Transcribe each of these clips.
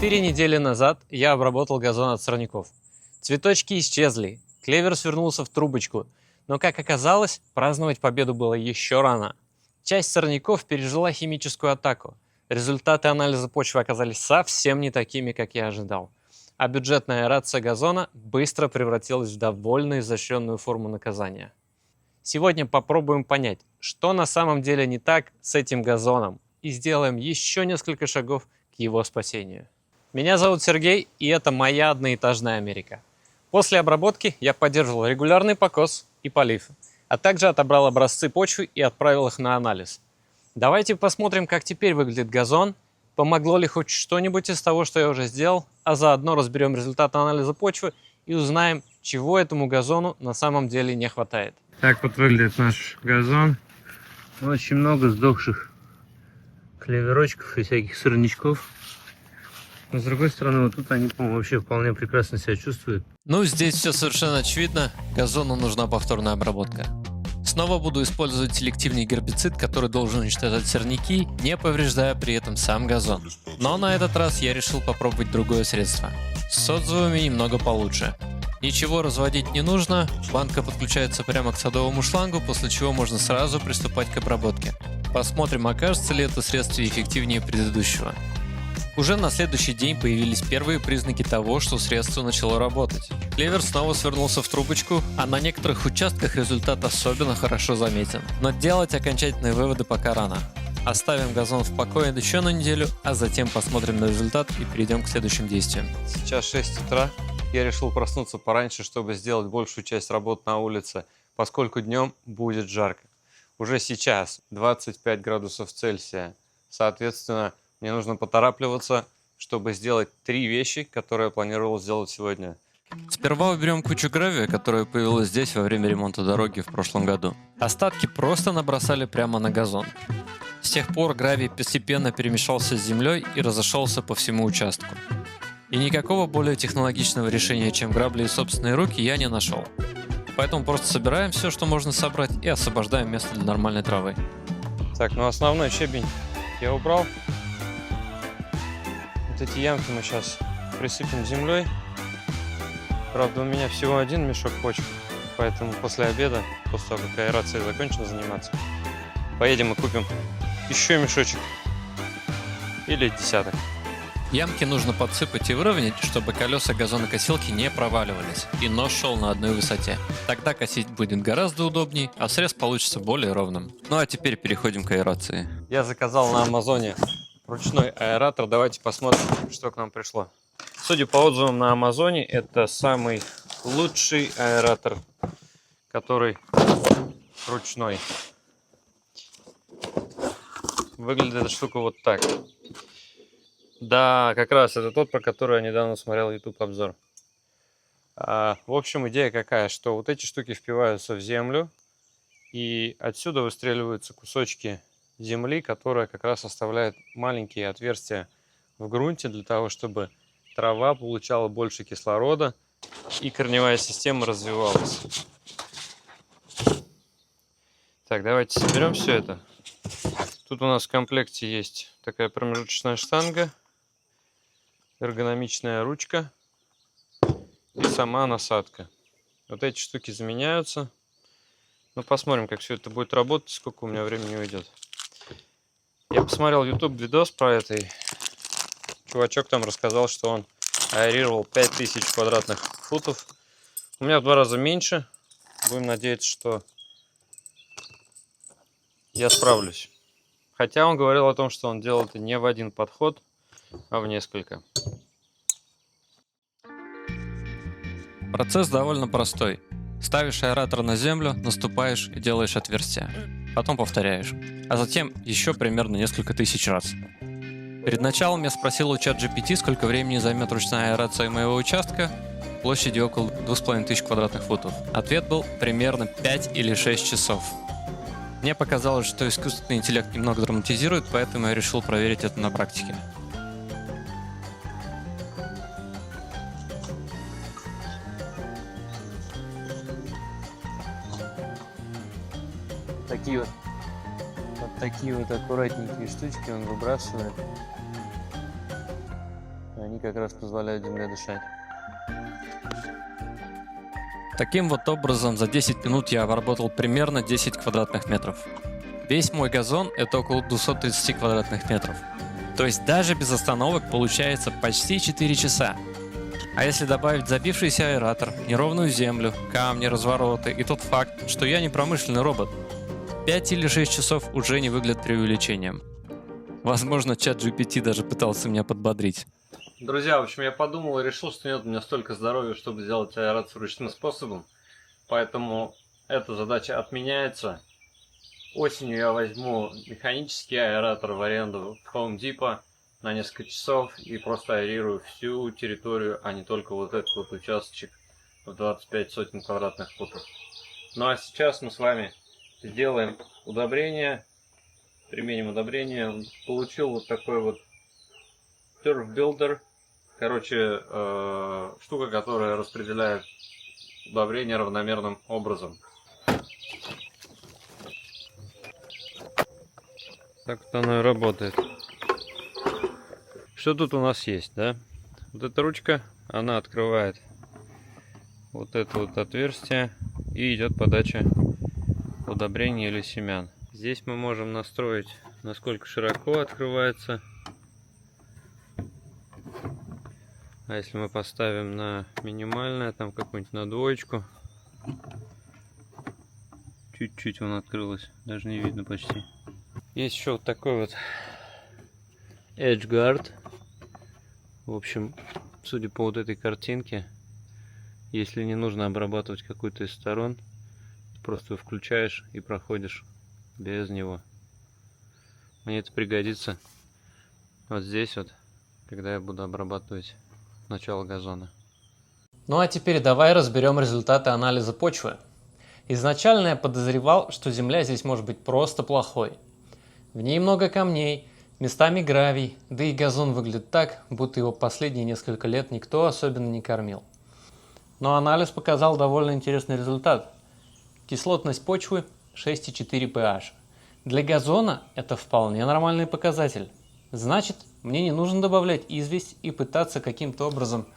4 недели назад я обработал газон от сорняков. Цветочки исчезли, клевер свернулся в трубочку, но, как оказалось, праздновать победу было еще рано. Часть сорняков пережила химическую атаку. Результаты анализа почвы оказались совсем не такими, как я ожидал. А бюджетная аэрация газона быстро превратилась в довольно изощренную форму наказания. Сегодня попробуем понять, что на самом деле не так с этим газоном, и сделаем еще несколько шагов к его спасению. Меня зовут Сергей, и это моя одноэтажная Америка. После обработки я поддерживал регулярный покос и полив, а также отобрал образцы почвы и отправил их на анализ. Давайте посмотрим, как теперь выглядит газон, помогло ли хоть что-нибудь из того, что я уже сделал, а заодно разберем результаты анализа почвы и узнаем, чего этому газону на самом деле не хватает. Так вот выглядит наш газон. Очень много сдохших клеверочков и всяких сорнячков. Но с другой стороны, вот тут они, по-моему, вообще вполне прекрасно себя чувствуют. Ну, здесь все совершенно очевидно. Газону нужна повторная обработка. Снова буду использовать селективный гербицид, который должен уничтожать сорняки, не повреждая при этом сам газон. Но на этот раз я решил попробовать другое средство. С отзывами немного получше. Ничего разводить не нужно, банка подключается прямо к садовому шлангу, после чего можно сразу приступать к обработке. Посмотрим, окажется ли это средство эффективнее предыдущего. Уже на следующий день появились первые признаки того, что средство начало работать. Клевер снова свернулся в трубочку, а на некоторых участках результат особенно хорошо заметен. Но делать окончательные выводы пока рано. Оставим газон в покое еще на неделю, а затем посмотрим на результат и перейдем к следующим действиям. Сейчас 6 утра. Я решил проснуться пораньше, чтобы сделать большую часть работ на улице, поскольку днем будет жарко. Уже сейчас 25 градусов Цельсия. Соответственно, мне нужно поторапливаться, чтобы сделать 3 вещи, которые я планировал сделать сегодня. Сперва уберем кучу гравия, которая появилась здесь во время ремонта дороги в прошлом году. Остатки просто набросали прямо на газон. С тех пор гравий постепенно перемешался с землей и разошелся по всему участку. И никакого более технологичного решения, чем грабли и собственные руки, я не нашел. Поэтому просто собираем все, что можно собрать, и освобождаем место для нормальной травы. Так, ну основной щебень я убрал. Вот эти ямки мы сейчас присыпем землей. Правда, у меня всего один мешок почвы, поэтому после обеда, после того, как аэрация закончена заниматься, поедем и купим еще мешочек или десяток. Ямки нужно подсыпать и выровнять, чтобы колеса газонокосилки не проваливались и нос шел на одной высоте. Тогда косить будет гораздо удобнее, а срез получится более ровным. Ну а теперь переходим к аэрации. Я заказал на Амазоне ручной аэратор. Давайте посмотрим, что к нам пришло. Судя по отзывам на Амазоне, это самый лучший аэратор, который ручной. Выглядит эта штука вот так. Да, как раз это тот, про который я недавно смотрел YouTube обзор. В общем, идея какая, что вот эти штуки впиваются в землю, и отсюда выстреливаются кусочки земли, которая как раз оставляет маленькие отверстия в грунте для того, чтобы трава получала больше кислорода и корневая система развивалась. Так, давайте соберем все это. Тут у нас в комплекте есть такая промежуточная штанга, эргономичная ручка и сама насадка. Вот эти штуки заменяются. Ну, посмотрим, как все это будет работать, сколько у меня времени уйдет. Я посмотрел YouTube видос про это, и чувачок там рассказал, что он аэрировал 5000 квадратных футов. У меня в 2 раза меньше. Будем надеяться, что я справлюсь. Хотя он говорил о том, что он делал это не в один подход, а в несколько. Процесс довольно простой. Ставишь аэратор на землю, наступаешь и делаешь отверстие. Потом повторяешь. А затем еще примерно несколько тысяч раз. Перед началом я спросил у ChatGPT, сколько времени займет ручная аэрация моего участка площадью около 2500 квадратных футов. Ответ был примерно 5 или 6 часов. Мне показалось, что искусственный интеллект немного драматизирует, поэтому я решил проверить это на практике. Такие вот аккуратненькие штучки он выбрасывает. Они Они как раз позволяют земле дышать. Таким вот образом за 10 минут я обработал примерно 10 квадратных метров. Весь мой газон это около 230 квадратных метров. То есть даже без остановок получается почти 4 часа. А если добавить забившийся аэратор, неровную землю, камни, развороты и тот факт, что я не промышленный робот, 5 или 6 часов уже не выглядят преувеличением. Возможно, чат GPT даже пытался меня подбодрить. Друзья, в общем, я подумал и решил, что нет у меня столько здоровья, чтобы сделать аэрацию ручным способом. Поэтому эта задача отменяется. Осенью я возьму механический аэратор в аренду в Home Depot на несколько часов и просто аэрирую всю территорию, а не только вот этот вот участочек в 25 сотен квадратных футов. Ну а сейчас мы с вами сделаем удобрение, применим удобрение. Получил вот такой вот Turf Builder, короче, штука, которая распределяет удобрение равномерным образом. Так вот оно и работает. Что тут у нас есть, да? Вот эта ручка, она открывает вот это вот отверстие и идет подача удобрений или семян. Здесь мы можем настроить, насколько широко открывается. А если мы поставим на минимальное, там какую-нибудь на двоечку, чуть-чуть он открылось, даже не видно почти. Есть еще вот такой вот Edge Guard. В общем, судя по вот этой картинке, если не нужно обрабатывать какую-то из сторон, просто включаешь и проходишь без него. Мне это пригодится вот здесь вот, когда я буду обрабатывать начало газона. Ну а теперь давай разберем результаты анализа почвы. Изначально я подозревал, что земля здесь может быть просто плохой. В ней много камней, местами гравий, да и газон выглядит так, будто его последние несколько лет никто особенно не кормил. Но анализ показал довольно интересный результат. Кислотность почвы 6,4 pH. Для газона это вполне нормальный показатель. Значит, мне не нужно добавлять известь и пытаться каким-то образом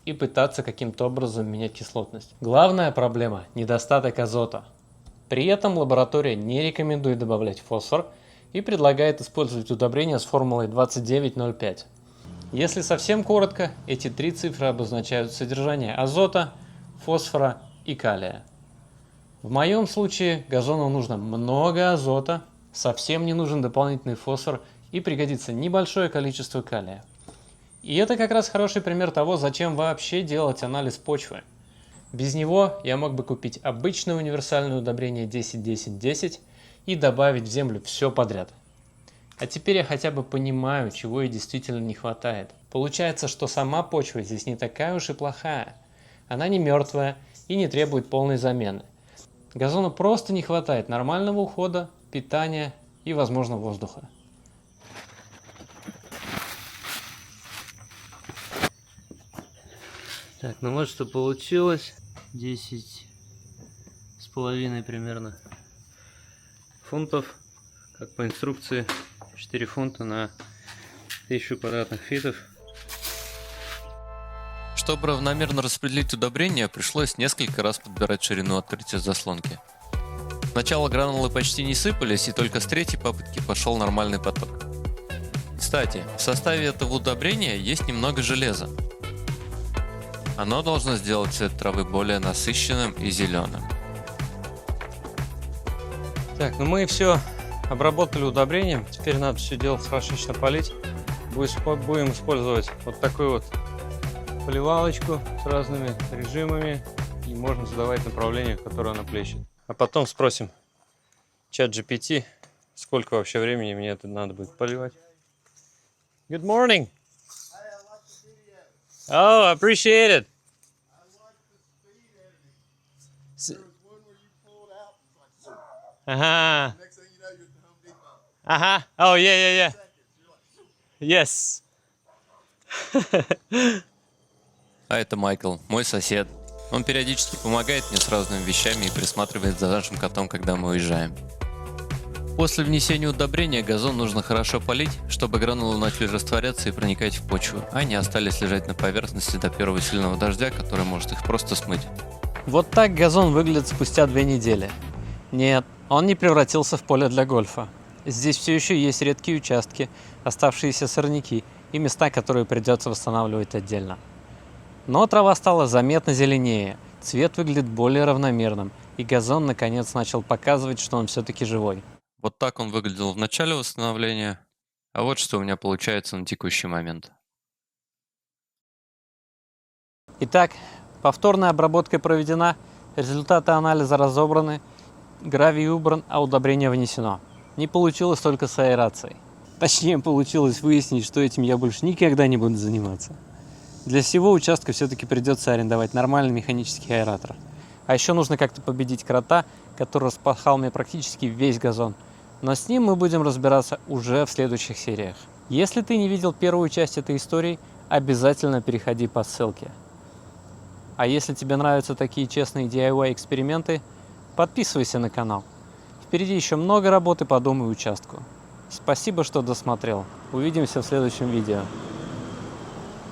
менять кислотность. Главная проблема – недостаток азота. При этом лаборатория не рекомендует добавлять фосфор и предлагает использовать удобрения с формулой 29,05. Если совсем коротко, эти три цифры обозначают содержание азота, фосфора и калия. В моем случае газону нужно много азота, совсем не нужен дополнительный фосфор и пригодится небольшое количество калия. И это как раз хороший пример того, зачем вообще делать анализ почвы. Без него я мог бы купить обычное универсальное удобрение 10-10-10 и добавить в землю все подряд. А теперь я хотя бы понимаю, чего ей действительно не хватает. Получается, что сама почва здесь не такая уж и плохая. Она не мертвая и не требует полной замены. Газону просто не хватает нормального ухода, питания и, возможно, воздуха. Так, ну вот что получилось. 10,5 примерно фунтов, как по инструкции, 4 фунта на 1000 квадратных фитов. Чтобы равномерно распределить удобрения, пришлось несколько раз подбирать ширину открытия заслонки. Сначала гранулы почти не сыпались, и только с третьей попытки пошел нормальный поток. Кстати, в составе этого удобрения есть немного железа. Оно должно сделать цвет травы более насыщенным и зеленым. Так, ну мы все обработали удобрением. Теперь надо все дело хорошечно полить. Будем использовать вот такую вот поливалочку с разными режимами. И можно задавать направление, в которое она плещет. А потом спросим чат GPT, сколько вообще времени мне это надо будет поливать. Good morning. Oh, I appreciate it. Uh-huh. Uh-huh. Oh, yeah. Yes. А это Майкл, мой сосед. Он периодически помогает мне с разными вещами и присматривает за нашим котом, когда мы уезжаем. После внесения удобрения газон нужно хорошо полить, чтобы гранулы начали растворяться и проникать в почву, а не остались лежать на поверхности до первого сильного дождя, который может их просто смыть. Вот так газон выглядит спустя 2 недели. Нет, он не превратился в поле для гольфа. Здесь все еще есть редкие участки, оставшиеся сорняки и места, которые придется восстанавливать отдельно. Но трава стала заметно зеленее, цвет выглядит более равномерным, и газон наконец начал показывать, что он все-таки живой. Вот так он выглядел в начале восстановления, а вот что у меня получается на текущий момент. Итак, повторная обработка проведена, результаты анализа разобраны, гравий убран, а удобрение внесено. Не получилось только с аэрацией. Точнее, получилось выяснить, что этим я больше никогда не буду заниматься. Для всего участка все-таки придется арендовать нормальный механический аэратор. А еще нужно как-то победить крота, который распахал мне практически весь газон. Но с ним мы будем разбираться уже в следующих сериях. Если ты не видел первую часть этой истории, обязательно переходи по ссылке. А если тебе нравятся такие честные DIY эксперименты, подписывайся на канал. Впереди еще много работы по дому и участку. Спасибо, что досмотрел. Увидимся в следующем видео.